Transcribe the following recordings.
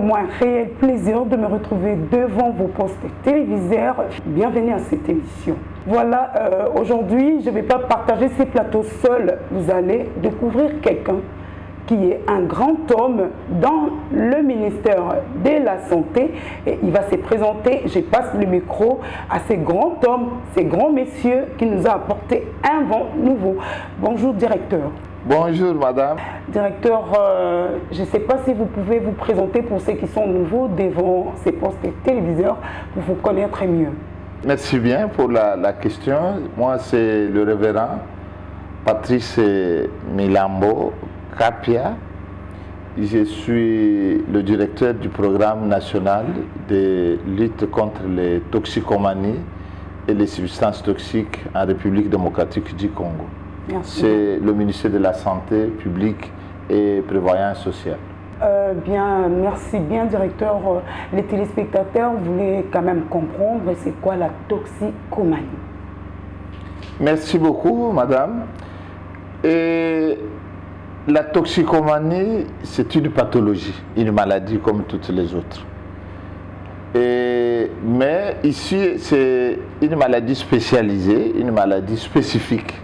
moi un réel plaisir de me retrouver devant vos postes téléviseurs. Bienvenue à cette émission. Voilà, aujourd'hui, je ne vais pas partager ces plateaux seul. Vous allez découvrir quelqu'un qui est un grand homme dans le ministère de la Santé. Et il va se présenter, je passe le micro à ces grands hommes, ces grands messieurs qui nous ont apporté un vent nouveau. Bonjour, directeur. Bonjour, madame. Directeur, je ne sais pas si vous pouvez vous présenter pour ceux qui sont nouveaux devant ces postes téléviseurs pour vous connaître mieux. Merci bien pour la question. Moi, c'est le révérend Patrice Milambo Kapia. Je suis le directeur du programme national de lutte contre les toxicomanies et les substances toxiques en République démocratique du Congo. C'est le ministère de la Santé publique et prévoyance sociale. Bien, merci bien, directeur. Les téléspectateurs voulaient quand même comprendre c'est quoi la toxicomanie. Merci beaucoup, madame. Et la toxicomanie, c'est une pathologie, une maladie comme toutes les autres. Mais ici, c'est une maladie spécialisée, une maladie spécifique.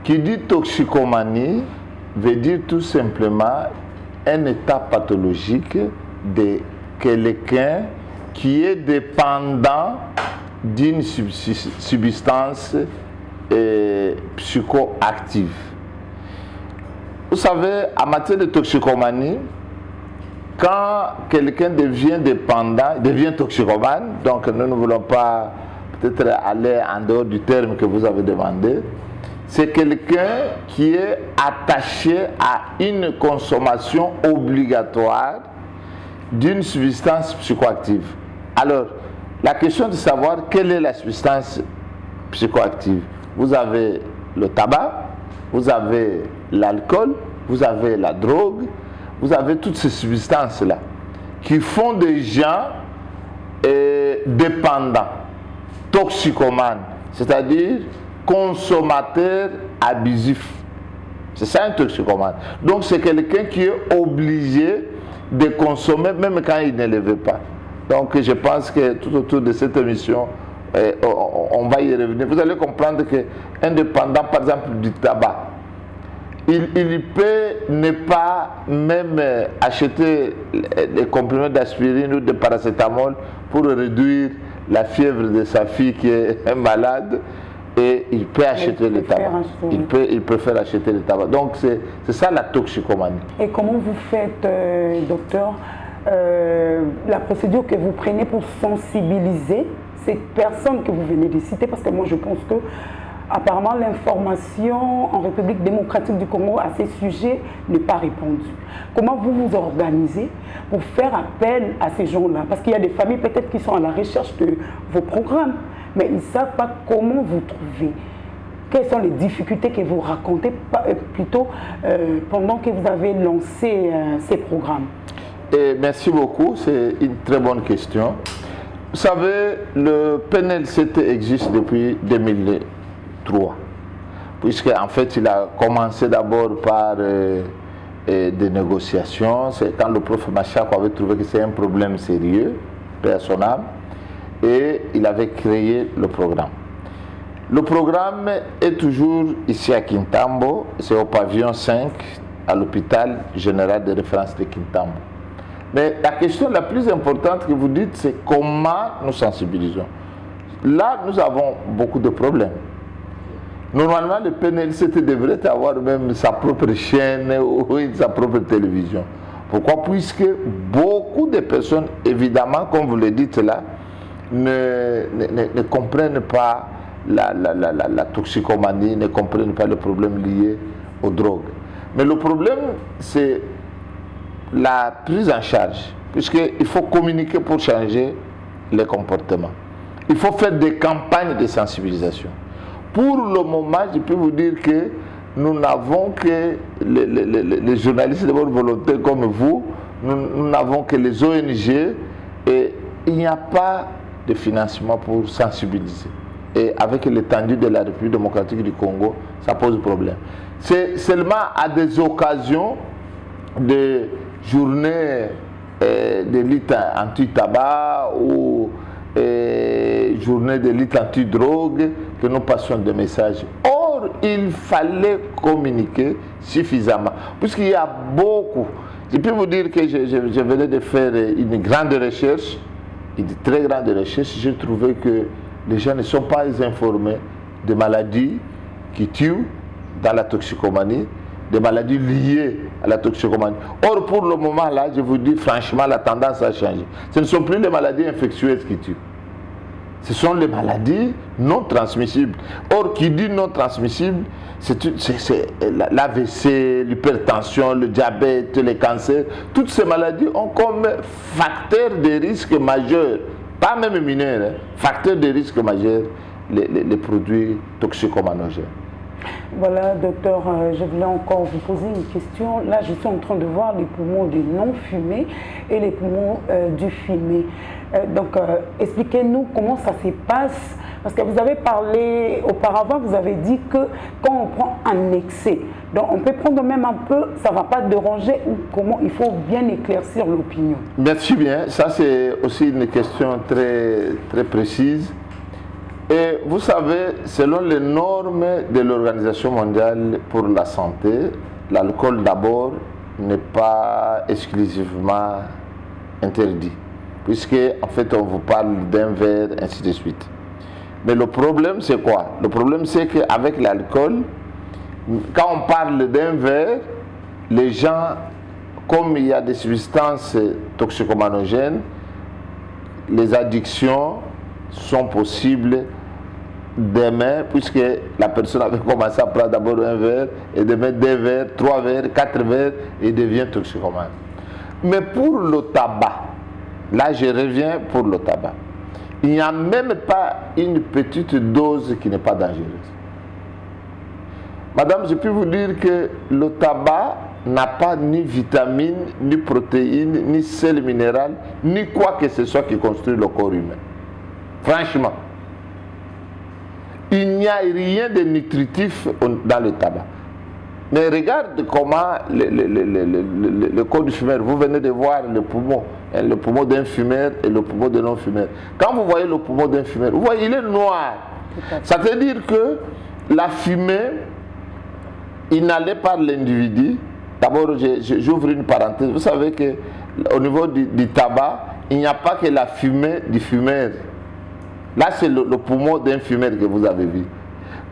Qui dit toxicomanie veut dire tout simplement un état pathologique de quelqu'un qui est dépendant d'une substance psychoactive. Vous savez, en matière de toxicomanie, quand quelqu'un devient dépendant, devient toxicomane, donc nous ne voulons pas peut-être aller en dehors du terme que vous avez demandé, c'est quelqu'un qui est attaché à une consommation obligatoire d'une substance psychoactive. Alors, la question de savoir quelle est la substance psychoactive. Vous avez le tabac, vous avez l'alcool, vous avez la drogue, vous avez toutes ces substances-là qui font des gens dépendants, toxicomanes, c'est-à-dire consommateur abusif. C'est ça un toxicomane. Donc c'est quelqu'un qui est obligé de consommer même quand il ne le veut pas. Donc je pense que tout autour de cette émission, on va y revenir. Vous allez comprendre qu'un dépendant, par exemple, du tabac, il peut ne pas même acheter les comprimés d'aspirine ou de paracétamol pour réduire la fièvre de sa fille qui est malade. Et il peut acheter le tabac. Il préfère acheter le tabac. Donc c'est ça la toxicomanie. Et comment vous faites, docteur, la procédure que vous prenez pour sensibiliser ces personnes que vous venez de citer? Parce que moi je pense que apparemment l'information en République démocratique du Congo à ces sujets n'est pas répandue. Comment vous vous organisez pour faire appel à ces gens-là? Parce qu'il y a des familles peut-être qui sont à la recherche de vos programmes, mais ils ne savent pas comment vous trouvez. Quelles sont les difficultés que vous racontez plutôt pendant que vous avez lancé ces programmes? Merci beaucoup, c'est une très bonne question. Vous savez, le PNLCT existe depuis 2003, puisque en fait il a commencé d'abord par des négociations. C'est quand le prof Machak avait trouvé que c'est un problème sérieux, personnel, et il avait créé le programme. Le programme est toujours ici à Kintambo, c'est au pavillon 5, à l'hôpital général de référence de Kintambo. Mais la question la plus importante que vous dites, c'est comment nous sensibilisons. Là, nous avons beaucoup de problèmes. Normalement, le PNLCT devrait avoir même sa propre chaîne ou sa propre télévision. Pourquoi? Puisque beaucoup de personnes, évidemment, comme vous le dites là, ne comprennent pas la toxicomanie, ne comprennent pas le problème lié aux drogues. Mais le problème, c'est la prise en charge, puisqu'il faut communiquer pour changer les comportements. Il faut faire des campagnes de sensibilisation. Pour le moment, je peux vous dire que nous n'avons que les journalistes de bonne volonté comme vous, nous n'avons que les ONG, et il n'y a pas de financement pour sensibiliser. Et avec l'étendue de la République démocratique du Congo, ça pose problème. C'est seulement à des occasions de journées de lutte anti-tabac ou journée de lutte anti-drogue que nous passions des messages. Or, il fallait communiquer suffisamment, puisqu'il y a beaucoup. Je peux vous dire que je venais de faire une grande recherche, une très grande recherche. J'ai trouvé que les gens ne sont pas informés des maladies qui tuent dans la toxicomanie, des maladies liées à la toxicomanie. Or, pour le moment, là, je vous dis franchement, la tendance a changé. Ce ne sont plus les maladies infectieuses qui tuent. Ce sont les maladies non transmissibles. Or, qui dit non transmissible, c'est l'AVC, l'hypertension, le diabète, les cancers. Toutes ces maladies ont comme facteur de risque majeur, pas même mineur, hein, facteur de risque majeur, les produits toxicomanogènes. Voilà, docteur, je voulais encore vous poser une question. Là, je suis en train de voir les poumons des non-fumés et les poumons du fumé. Donc, expliquez-nous comment ça se passe. Parce que vous avez parlé auparavant, vous avez dit que quand on prend un excès, donc on peut prendre même un peu, ça ne va pas déranger, ou comment il faut bien éclaircir l'opinion. Merci bien. Ça, c'est aussi une question très, très précise. Et vous savez, selon les normes de l'Organisation mondiale pour la santé, l'alcool d'abord n'est pas exclusivement interdit, puisque en fait on vous parle d'un verre, ainsi de suite. Mais le problème c'est quoi? Le problème c'est qu'avec l'alcool, quand on parle d'un verre, les gens, comme il y a des substances toxicomanogènes, les addictions sont possibles demain, puisque la personne avait commencé à prendre d'abord un verre, et demain 2 verres, 3 verres, 4 verres, et devient toxicomane. Mais pour le tabac, là je reviens pour le tabac, il n'y a même pas une petite dose qui n'est pas dangereuse. Madame, je peux vous dire que le tabac n'a pas ni vitamines, ni protéines, ni sel minéral, ni quoi que ce soit qui construit le corps humain. Franchement, il n'y a rien de nutritif dans le tabac. Mais regarde comment le corps du fumeur, vous venez de voir le poumon d'un fumeur et le poumon d'un non-fumeur. Quand vous voyez le poumon d'un fumeur, vous voyez, il est noir. Ça veut dire que la fumée inhalée par l'individu, d'abord j'ouvre une parenthèse, vous savez qu'au niveau du tabac, il n'y a pas que la fumée du fumeur. Là, c'est le poumon d'un fumeur que vous avez vu.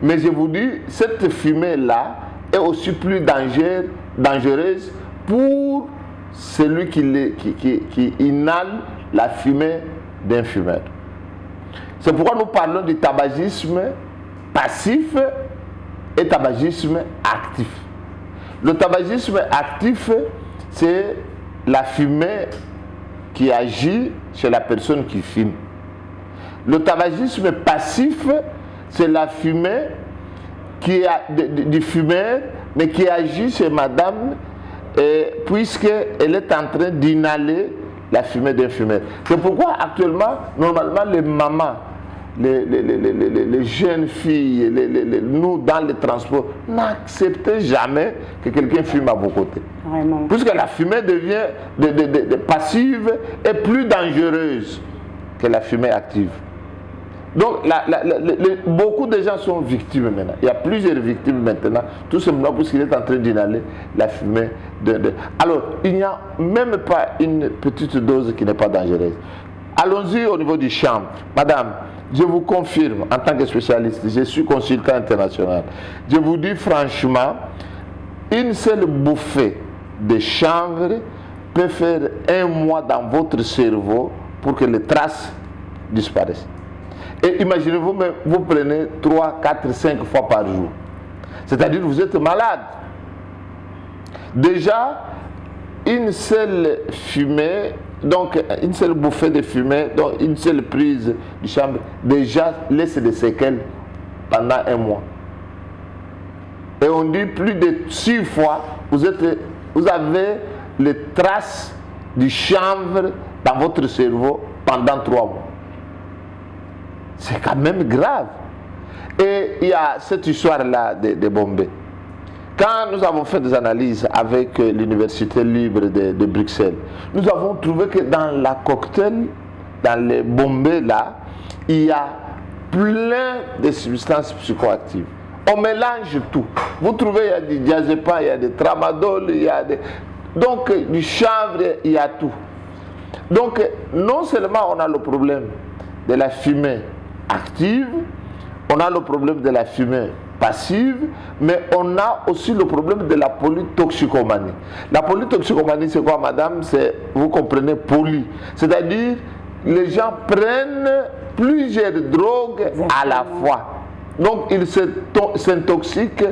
Mais je vous dis, cette fumée-là est aussi plus dangereuse pour celui qui inhale la fumée d'un fumeur. C'est pourquoi nous parlons du tabagisme passif et tabagisme actif. Le tabagisme actif, c'est la fumée qui agit chez la personne qui fume. Le tabagisme passif, c'est la fumée du fumeur, mais qui agit chez madame, puisqu'elle est en train d'inhaler la fumée d'un fumeur. C'est pourquoi actuellement, normalement, les mamans, les jeunes filles, nous dans les transports, n'acceptez jamais que quelqu'un fume à vos côtés. Vraiment. Puisque la fumée devient passive et plus dangereuse que la fumée active. Donc, beaucoup de gens sont victimes maintenant. Il y a plusieurs victimes maintenant, tout simplement parce qu'il est en train d'inhaler la fumée. Alors, il n'y a même pas une petite dose qui n'est pas dangereuse. Allons-y au niveau du chanvre. Madame, je vous confirme, en tant que spécialiste, je suis consultant international. Je vous dis franchement, une seule bouffée de chanvre peut faire 1 mois dans votre cerveau pour que les traces disparaissent. Et imaginez-vous, vous prenez 3, 4, 5 fois par jour. C'est-à-dire que vous êtes malade. Déjà, une seule fumée, donc une seule bouffée de fumée, donc une seule prise de chanvre, déjà laisse des séquelles pendant 1 mois. Et on dit plus de 6 fois, vous avez les traces du chanvre dans votre cerveau pendant 3 mois. C'est quand même grave. Et il y a cette histoire-là de Bombay. Quand nous avons fait des analyses avec l'Université libre de Bruxelles, nous avons trouvé que dans la cocktail, dans les bombées là, il y a plein de substances psychoactives. On mélange tout. Vous trouvez, il y a du diazépam, il y a du tramadol, il y a donc du chanvre, il y a tout. Donc non seulement on a le problème de la fumée active, on a le problème de la fumée passive, mais on a aussi le problème de la polytoxicomanie. La polytoxicomanie, c'est quoi, madame? C'est, vous comprenez, poly. C'est-à-dire, les gens prennent plusieurs drogues à la fois. Donc, ils s'intoxiquent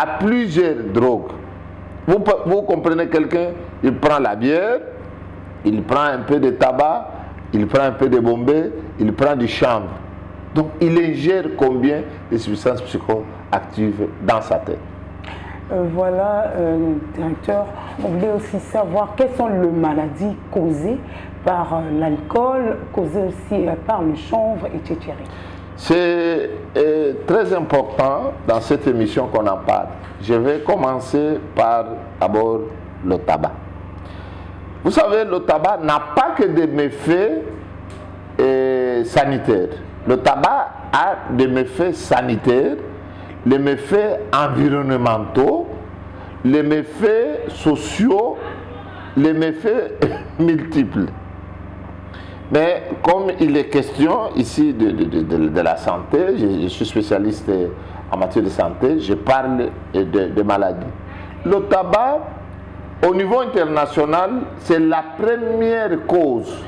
à plusieurs drogues. Vous comprenez quelqu'un, il prend la bière, il prend un peu de tabac, il prend un peu de bombay, il prend du chanvre. Donc, il ingère combien de substances psychoactives dans sa tête? Voilà, directeur, on voulait aussi savoir quelles sont les maladies causées par l'alcool, causées aussi par le chanvre, etc. C'est très important dans cette émission qu'on en parle. Je vais commencer par d'abord le tabac. Vous savez, le tabac n'a pas que des méfaits sanitaires. Le tabac a des méfaits sanitaires, les méfaits environnementaux, les méfaits sociaux, les méfaits multiples. Mais comme il est question ici de la santé, je suis spécialiste en matière de santé, je parle de maladies. Le tabac, au niveau international, c'est la première cause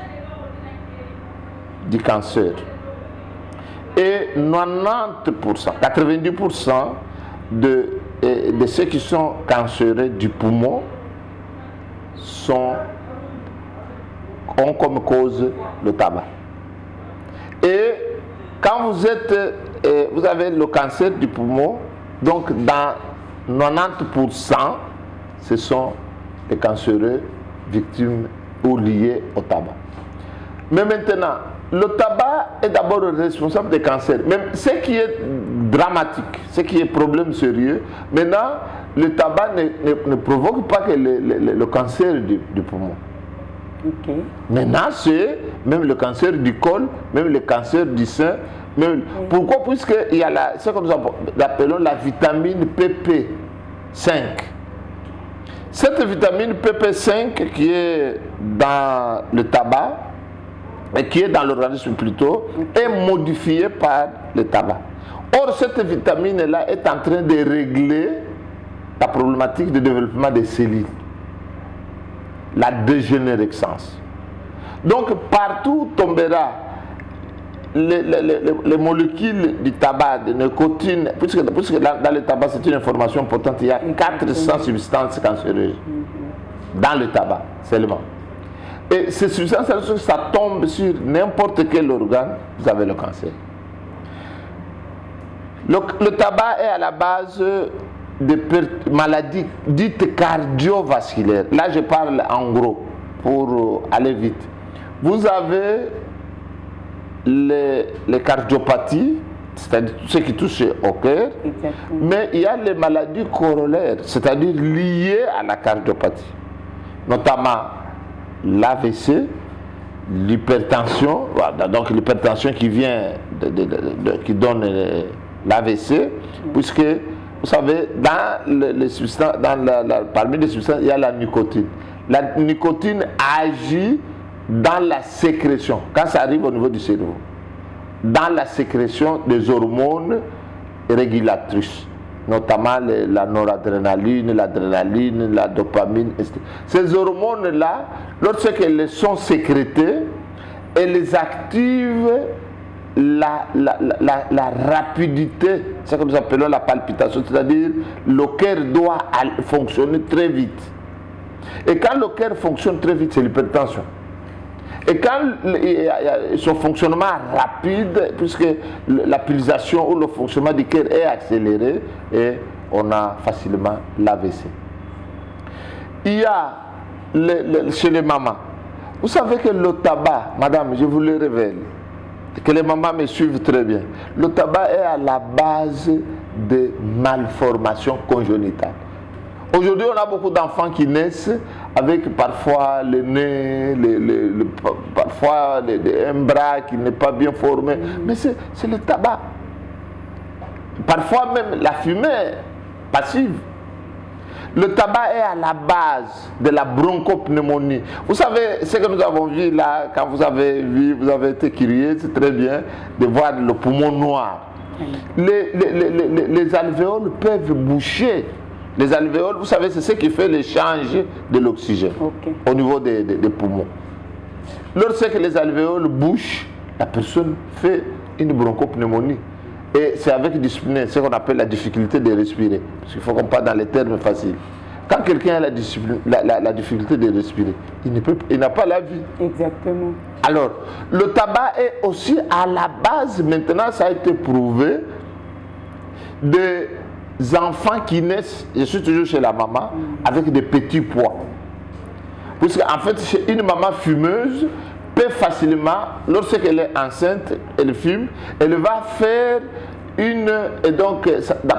du cancer. Et 90%, 90% de ceux qui sont cancéreux du poumon ont comme cause le tabac. Et quand vous avez le cancer du poumon, donc dans 90%, ce sont les cancéreux victimes ou liés au tabac. Mais maintenant, le tabac est d'abord responsable des cancers. Même ce qui est dramatique, ce qui est problème sérieux, maintenant, le tabac ne provoque pas que le cancer du poumon. Okay. Maintenant, c'est même le cancer du col, même le cancer du sein. Même, pourquoi? Puisqu'il y a ce que nous appelons la vitamine PP5. Cette vitamine PP5 qui est dans le tabac, et qui est dans l'organisme plutôt, est modifiée par le tabac. Or, cette vitamine-là est en train de régler la problématique de développement des cellules, la dégénérescence. Donc, partout tombera les molécules du tabac, de nicotine, puisque dans le tabac, c'est une information importante, il y a 400 substances cancéreuses dans le tabac seulement. Et ces substances, ça tombe sur n'importe quel organe, vous avez le cancer. Le tabac est à la base de maladies dites cardiovasculaires. Là, je parle en gros, pour aller vite. Vous avez les cardiopathies, c'est-à-dire tout ce qui touche au cœur, mais il y a les maladies corollaires, c'est-à-dire liées à la cardiopathie, notamment l'AVC, l'hypertension, donc l'hypertension qui vient qui donne l'AVC, puisque vous savez, parmi les substances, il y a la nicotine. La nicotine agit dans la sécrétion, quand ça arrive au niveau du cerveau, dans la sécrétion des hormones régulatrices, notamment la noradrénaline, l'adrénaline, la dopamine, etc. Ces hormones-là, lorsqu'elles sont sécrétées, elles activent la rapidité, c'est ce que nous appelons la palpitation, c'est-à-dire le cœur doit fonctionner très vite. Et quand le cœur fonctionne très vite, c'est l'hypertension. Et quand son fonctionnement rapide, puisque la pulsation ou le fonctionnement du cœur est accéléré, et on a facilement l'AVC. Il y a chez les mamans, vous savez que le tabac, madame, je vous le révèle, que les mamans me suivent très bien, le tabac est à la base de malformations congénitales. Aujourd'hui, on a beaucoup d'enfants qui naissent avec parfois le nez, parfois un bras qui n'est pas bien formé. Mais c'est le tabac. Parfois même la fumée passive. Le tabac est à la base de la bronchopneumonie. Vous savez, ce que nous avons vu là, quand vous avez vu, vous avez été curieux, c'est très bien de voir le poumon noir. Les alvéoles peuvent boucher. Les alvéoles, vous savez, c'est ce qui fait l'échange de l'oxygène au niveau des poumons. Lorsque les alvéoles bouchent, la personne fait une bronchopneumonie. Et c'est avec dyspnée, ce qu'on appelle la difficulté de respirer. Parce qu'il faut qu'on parle dans les termes faciles. Quand quelqu'un a la difficulté de respirer, il n'a pas la vie. Exactement. Alors, le tabac est aussi à la base, maintenant ça a été prouvé, des enfants qui naissent, je suis toujours chez la maman, avec des petits pois. Puisque en fait, chez une maman fumeuse, peut facilement, lorsqu'elle est enceinte, elle fume, elle va faire et donc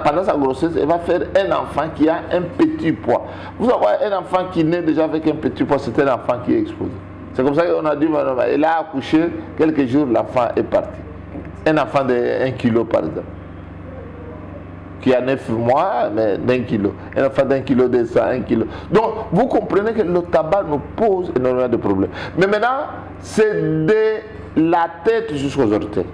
pendant sa grossesse, elle va faire un enfant qui a un petit poids. Vous savez, un enfant qui naît déjà avec un petit poids, c'est un enfant qui est exposé. C'est comme ça qu'on a dit, elle a accouché, quelques jours, l'enfant est parti. Un enfant de 1 kilo par exemple, qui a 9 mois, mais d'1 kilo. Un enfant d'1 kilo, de 100, 1 kilo. Donc, vous comprenez que le tabac nous pose énormément de problèmes. Mais maintenant, c'est de la tête jusqu'aux orteils.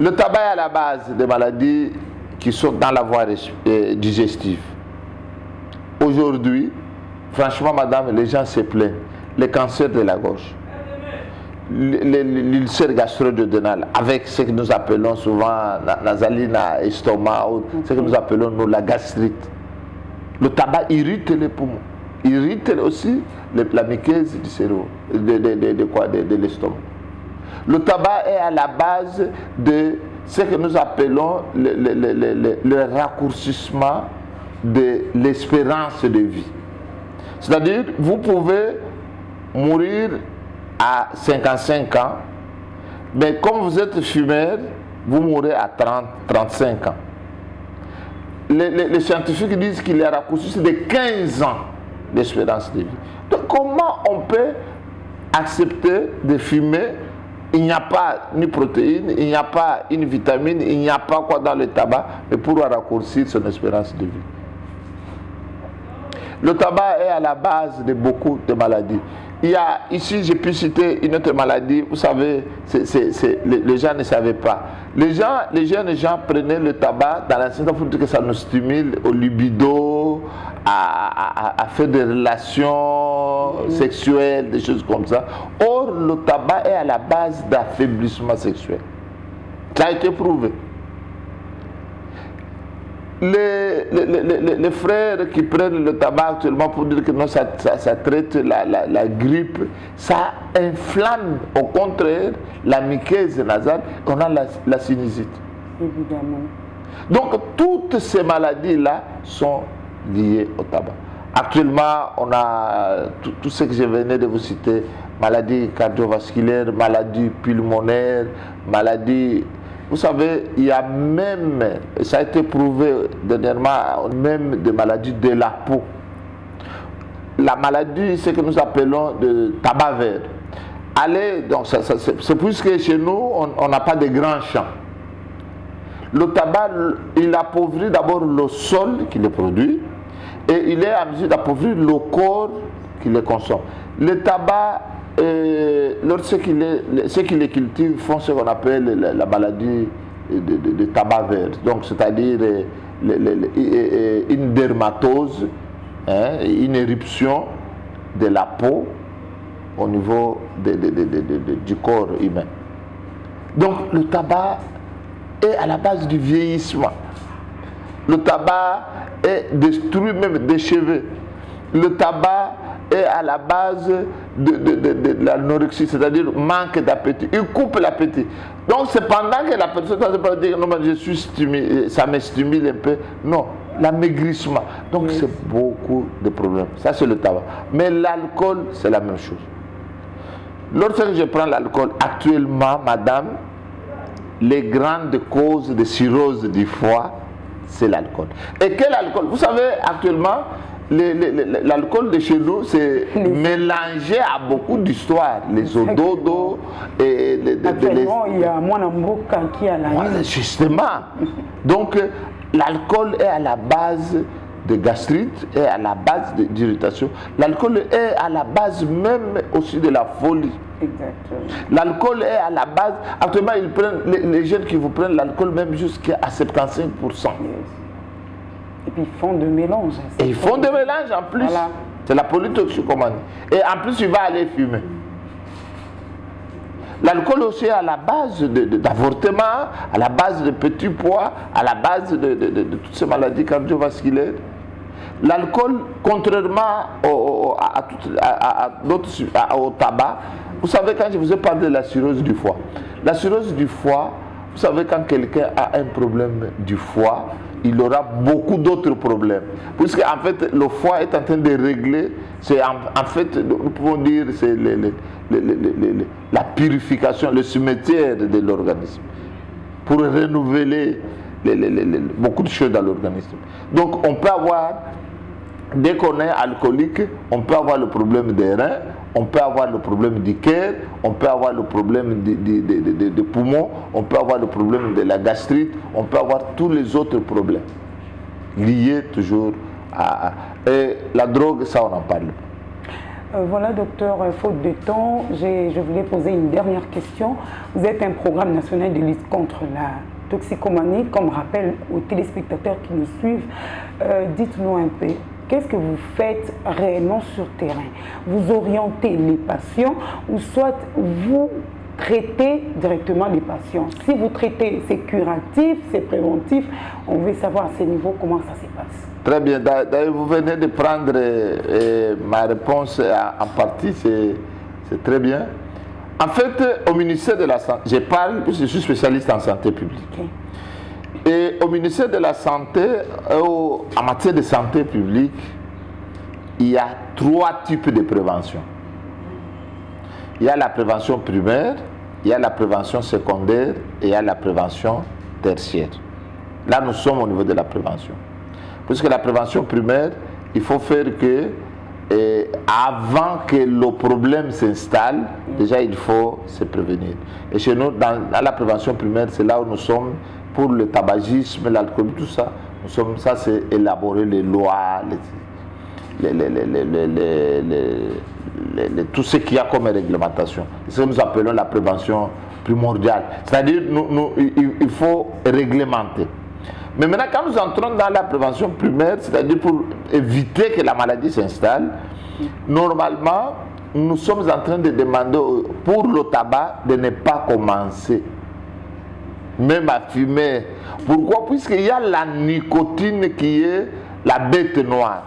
Le tabac est à la base des maladies qui sont dans la voie digestive. Aujourd'hui, franchement, madame, les gens se plaignent. Les cancers de la gorge, l'ulcère gastro-duodénal, avec ce que nous appelons souvent nasaline, estomac, ce que nous appelons nous, la gastrite. Le tabac irrite les poumons, irrite aussi la muqueuse du cerveau, de l'estomac. Le tabac est à la base de ce que nous appelons le raccourcissement de l'espérance de vie. C'est-à-dire, vous pouvez mourir à 55 ans, mais comme vous êtes fumeur, vous mourrez à 30, 35 ans. Les scientifiques disent qu'il y a raccourci de 15 ans d'espérance de vie. Donc comment on peut accepter de fumer? Il n'y a pas ni protéines, il n'y a pas une vitamine, il n'y a pas quoi dans le tabac, mais pour raccourcir son espérance de vie. Le tabac est à la base de beaucoup de maladies. Il y a ici, j'ai pu citer une autre maladie, vous savez, les gens ne savaient pas. Les jeunes gens prenaient le tabac dans l'ancien temps pour dire que ça nous stimule au libido, à faire des relations sexuelles, des choses comme ça. Or, le tabac est à la base d'affaiblissement sexuel. Ça a été prouvé. Les frères qui prennent le tabac actuellement pour dire que non, ça traite la grippe, ça inflamme au contraire la muqueuse nasale, on a la sinusite. Évidemment. Donc toutes ces maladies-là sont liées au tabac. Actuellement, on a tout ce que je venais de vous citer, maladies cardiovasculaires, maladies pulmonaires, maladies... Vous savez, il y a même, ça a été prouvé dernièrement, même des maladies de la peau. La maladie, c'est ce que nous appelons de tabac vert. Allez, donc c'est puisque chez nous, on n'a pas de grands champs. Le tabac, il appauvrit d'abord le sol qui le produit et il est à mesure d'appauvrir le corps qui le consomme. Le tabac, ceux qui les cultivent font ce qu'on appelle la maladie de tabac vert. Donc, c'est-à-dire une dermatose, une éruption de la peau au niveau du corps humain. Donc, le tabac est à la base du vieillissement. Le tabac est détruit même des cheveux. Le tabac est à la base de l'anorexie, c'est-à-dire manque d'appétit. Il coupe l'appétit. Donc c'est pendant que la personne ne peut pas dire non, mais je suis stimulé, ça me stimule un peu. Non, l'amaigrissement. Donc c'est beaucoup de problèmes. Ça c'est le tabac. Mais l'alcool, c'est la même chose. Lorsque je prends l'alcool, actuellement, madame, les grandes causes de cirrhose du foie, c'est l'alcool. Et quel alcool? Vous savez, actuellement, l'alcool de chez nous, c'est mélangé à beaucoup d'histoires. Les ododos et actuellement, il y a Mwanamboka qui a la voilà, justement. Donc, l'alcool est à la base de gastrite, est à la base d'irritation. L'alcool est à la base même aussi de la folie. Exactement. L'alcool est à la base. Actuellement, ils prennent, les jeunes qui vous prennent l'alcool même jusqu'à 75%. Yes. Et puis ils font de mélange. Et ils font des mélanges en plus. Voilà. C'est la polytoxicomanie. Et en plus, il va aller fumer. L'alcool aussi est à la base d'avortement, à la base de petits poids, à la base de toutes ces maladies cardiovasculaires. L'alcool, contrairement au tabac, vous savez, quand je vous ai parlé de la cirrhose du foie, la cirrhose du foie, vous savez, quand quelqu'un a un problème du foie, il aura beaucoup d'autres problèmes. Puisque en fait, le foie est en train de régler, c'est en fait, nous pouvons dire, c'est la purification, le cimetière de l'organisme, pour renouveler beaucoup de choses dans l'organisme. Donc on peut avoir, dès qu'on est alcoolique, on peut avoir le problème des reins, on peut avoir le problème du cœur, on peut avoir le problème des poumons, on peut avoir le problème de la gastrite, on peut avoir tous les autres problèmes liés toujours à... Et la drogue, ça on en parle. Voilà, docteur, faute de temps, je voulais poser une dernière question. Vous êtes un programme national de lutte contre la toxicomanie, comme rappel aux téléspectateurs qui nous suivent. Dites-nous un peu. Qu'est-ce que vous faites réellement sur terrain? Vous orientez les patients ou soit vous traitez directement les patients? Si vous traitez, c'est curatif, c'est préventif. On veut savoir à ce niveau comment ça se passe. Très bien. D'ailleurs, vous venez de prendre ma réponse en partie, c'est très bien. En fait, au ministère de la Santé, je parle, je suis spécialiste en santé publique. Okay. Et au ministère de la Santé, en matière de santé publique, il y a 3 types de prévention. Il y a la prévention primaire, il y a la prévention secondaire et il y a la prévention tertiaire. Là, nous sommes au niveau de la prévention. Puisque la prévention primaire, il faut faire que, avant que le problème s'installe, déjà il faut se prévenir. Et chez nous, dans la prévention primaire, c'est là où nous sommes. Pour le tabagisme, l'alcool, tout ça, nous sommes, ça c'est élaborer les lois, tout ce qu'il y a comme réglementation. C'est ce que nous appelons la prévention primordiale. C'est-à-dire, il faut réglementer. Mais maintenant, quand nous entrons dans la prévention primaire, c'est-à-dire pour éviter que la maladie s'installe, normalement, nous sommes en train de demander pour le tabac de ne pas commencer. Même à fumer. Pourquoi? Puisqu'il y a la nicotine qui est la bête noire.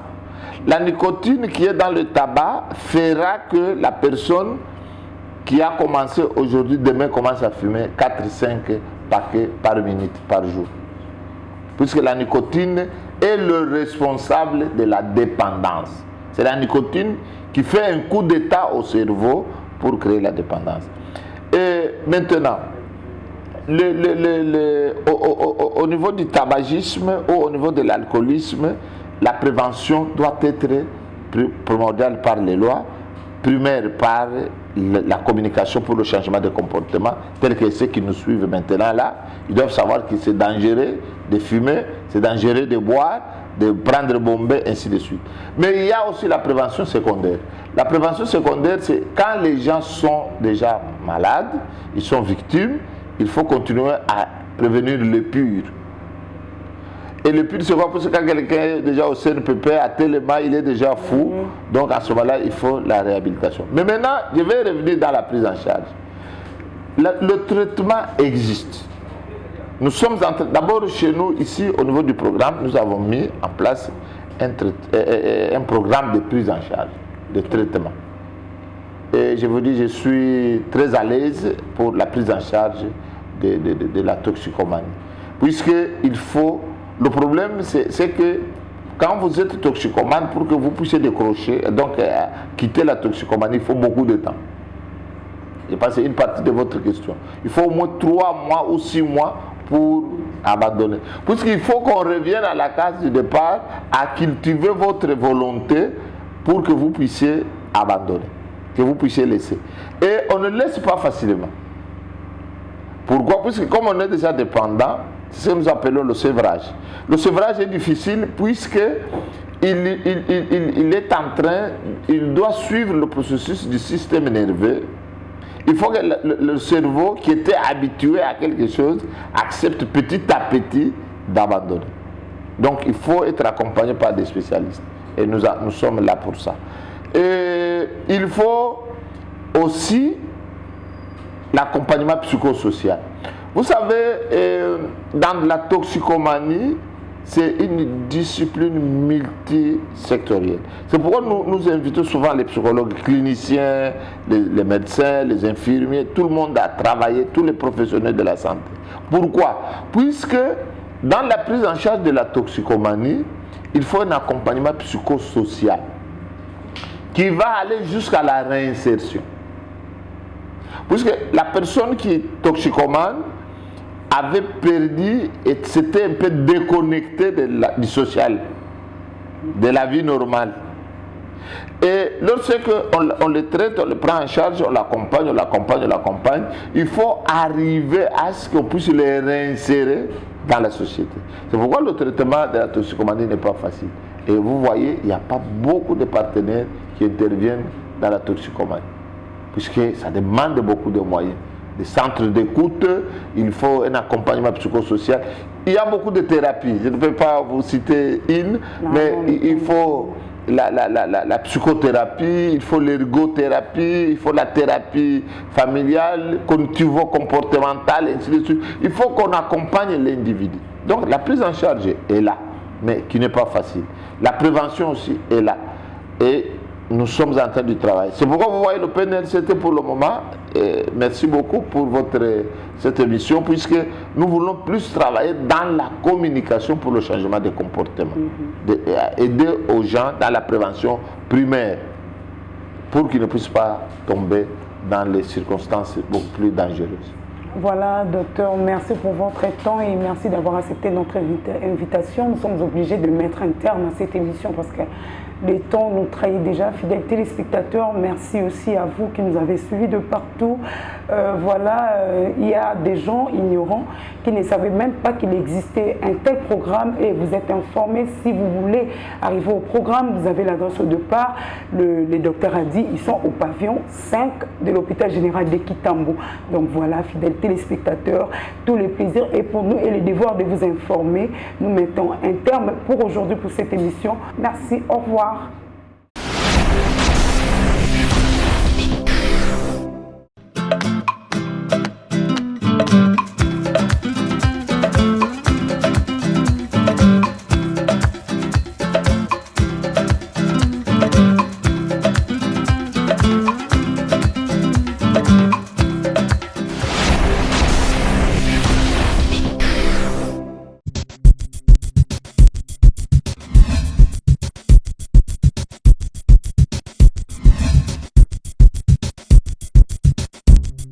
La nicotine qui est dans le tabac fera que la personne qui a commencé aujourd'hui, demain commence à fumer 4-5 paquets par minute, par jour. Puisque la nicotine est le responsable de la dépendance. C'est la nicotine qui fait un coup d'état au cerveau pour créer la dépendance. Et maintenant, au niveau du tabagisme ou au niveau de l'alcoolisme, la prévention doit être primordiale par les lois, primaire par la communication pour le changement de comportement, tel que ceux qui nous suivent maintenant là, ils doivent savoir que c'est dangereux de fumer, c'est dangereux de boire, de prendre bombé, ainsi de suite. Mais il y a aussi la prévention secondaire. La prévention secondaire, c'est quand les gens sont déjà malades, ils sont victimes, il faut continuer à prévenir le pur. Et le pur, c'est quoi? Parce que quand quelqu'un est déjà au CNPP, à tellement, il est déjà fou. Donc à ce moment-là, il faut la réhabilitation. Mais maintenant, je vais revenir dans la prise en charge. Le traitement existe. Nous sommes en train, d'abord chez nous, ici, au niveau du programme, nous avons mis en place un programme de prise en charge, de traitement. Et je vous dis, je suis très à l'aise pour la prise en charge de la toxicomanie. Puisqu'il faut... Le problème, c'est que quand vous êtes toxicomane, pour que vous puissiez décrocher, donc quitter la toxicomanie, il faut beaucoup de temps. Je pense que c'est une partie de votre question. Il faut au moins 3 mois ou 6 mois pour abandonner. Puisqu'il faut qu'on revienne à la case du départ, à cultiver votre volonté pour que vous puissiez abandonner, que vous puissiez laisser. Et on ne laisse pas facilement. Pourquoi? Puisque comme on est déjà dépendant, c'est ce que nous appelons le sevrage. Le sevrage est difficile puisque il est en train, il doit suivre le processus du système nerveux. Il faut que le cerveau qui était habitué à quelque chose accepte petit à petit d'abandonner. Donc il faut être accompagné par des spécialistes. Et nous sommes là pour ça. Et il faut aussi l'accompagnement psychosocial. Vous savez, dans la toxicomanie, c'est une discipline multisectorielle. C'est pourquoi nous invitons souvent les psychologues cliniciens, les médecins, les infirmiers, tout le monde à travailler, tous les professionnels de la santé. Pourquoi? Puisque dans la prise en charge de la toxicomanie, il faut un accompagnement psychosocial qui va aller jusqu'à la réinsertion. Puisque la personne qui est avait perdu et s'était un peu déconnecté du social, de la vie normale. Et lorsqu'on le traite, on le prend en charge, on l'accompagne, il faut arriver à ce qu'on puisse les réinsérer dans la société. C'est pourquoi le traitement de la toxicomanie n'est pas facile. Et vous voyez, il n'y a pas beaucoup de partenaires qui interviennent dans la toxicomanie, puisque ça demande beaucoup de moyens. Des centres d'écoute, il faut un accompagnement psychosocial. Il y a beaucoup de thérapies, je ne peux pas vous citer une, mais il faut la psychothérapie, il faut l'ergothérapie, il faut la thérapie familiale, cognitivo-comportementale, ainsi de suite. Il faut qu'on accompagne l'individu. Donc la prise en charge est là, mais qui n'est pas facile. La prévention aussi est là. Et nous sommes en train de travailler. C'est pourquoi vous voyez le PNLCT pour le moment. Et merci beaucoup pour cette émission, puisque nous voulons plus travailler dans la communication pour le changement des comportements. Aider aux gens dans la prévention primaire pour qu'ils ne puissent pas tomber dans les circonstances beaucoup plus dangereuses. Voilà, docteur, merci pour votre temps et merci d'avoir accepté notre invitation. Nous sommes obligés de mettre un terme à cette émission parce que le temps nous trahit déjà. Fidèles téléspectateurs, merci aussi à vous qui nous avez suivis de partout. Il y a des gens ignorants qui ne savaient même pas qu'il existait un tel programme et vous êtes informés. Si vous voulez arriver au programme, vous avez l'adresse au départ. Le docteur a dit, ils sont au pavillon 5 de l'hôpital général de Kitambo. Donc voilà, fidèles téléspectateurs, tous les plaisirs et pour nous et le devoir de vous informer. Nous mettons un terme pour aujourd'hui pour cette émission. Merci, au revoir.